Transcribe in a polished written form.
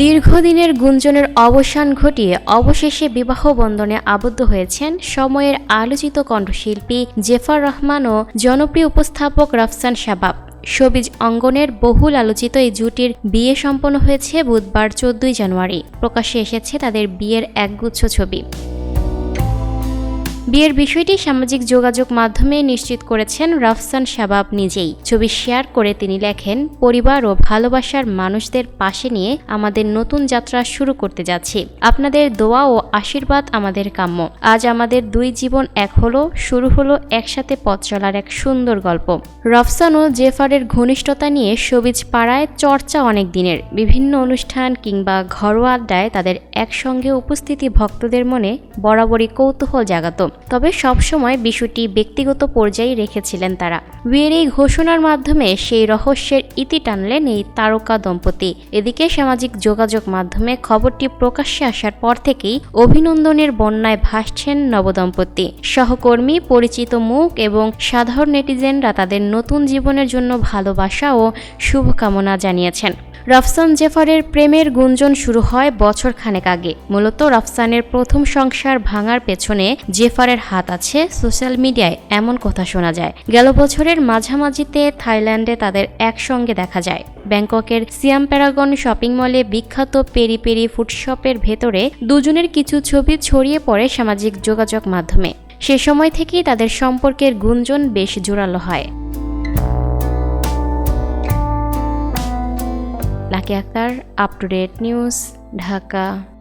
দীর্ঘদিনের গুঞ্জনের অবসান ঘটিয়ে অবশেষে বিবাহ বন্ধনে আবদ্ধ হয়েছেন সময়ের আলোচিত কণ্ঠশিল্পী জেফার রহমান ও জনপ্রিয় উপস্থাপক রাফসান শাবাব। শোবিজ অঙ্গনের বহুল আলোচিত এই জুটির বিয়ে সম্পন্ন হয়েছে বুধবার 14 জানুয়ারি। প্রকাশ্যে এসেছে তাদের বিয়ের একগুচ্ছ ছবি। বিয়ের বিষয়টি সামাজিক যোগাযোগ মাধ্যমে নিশ্চিত করেছেন রাফসান শাবাব নিজেই। ছবি শেয়ার করে তিনি লেখেন, পরিবার ও ভালোবাসার মানুষদের পাশে নিয়ে আমাদের নতুন যাত্রা শুরু করতে যাচ্ছি। আপনাদের দোয়া ও আশীর্বাদ আমাদের কাম্য। আজ আমাদের দুই জীবন এক হলো, শুরু হলো একসাথে পথ চলার এক সুন্দর গল্প। রাফসান ও জেফারের ঘনিষ্ঠতা নিয়ে শোবিজ পাড়ায় চর্চা অনেক দিনের। বিভিন্ন অনুষ্ঠান কিংবা ঘরোয়া আড্ডায় তাদের একসঙ্গে উপস্থিতি ভক্তদের মনে বরাবরই কৌতূহল জাগাত। তবে সবসময় বিষয়টি ব্যক্তিগত পর্যায়ে রেখেছিলেন তারা। বিয়ের এই ঘোষণার মাধ্যমে সেই রহস্যের ইতি টানলেন এই তারকা দম্পতি। এদিকে সামাজিক যোগাযোগ মাধ্যমে খবরটি প্রকাশ্যে আসার পর থেকেই অভিনন্দনের বন্যায় ভাসছেন নবদম্পতি। সহকর্মী, পরিচিত মুখ এবং সাধারণ নেটিজেনরা তাদের নতুন জীবনের জন্য ভালোবাসা ও শুভকামনা জানিয়েছেন। রাফসান জেফারের প্রেমের গুঞ্জন শুরু হয় বছর খানেক আগে। মূলত রাফসানের প্রথম সংসার ভাঙার পেছনে জেফারের হাত আছে সোশ্যাল মিডিয়ায় এমন কথা শোনা যায়। গেল বছরের মাঝামাঝিতে থাইল্যান্ডে তাদের একসঙ্গে দেখা যায়। ব্যাংককের সিয়াম প্যারাগন শপিং মলে বিখ্যাত পেরি পেরি ফুডশপের ভেতরে দুজনের কিছু ছবি ছড়িয়ে পড়ে সামাজিক যোগাযোগ মাধ্যমে। সে সময় থেকেই তাদের সম্পর্কের গুঞ্জন বেশ জোরালো হয়। Lucky Akter, up to date news, Dhaka.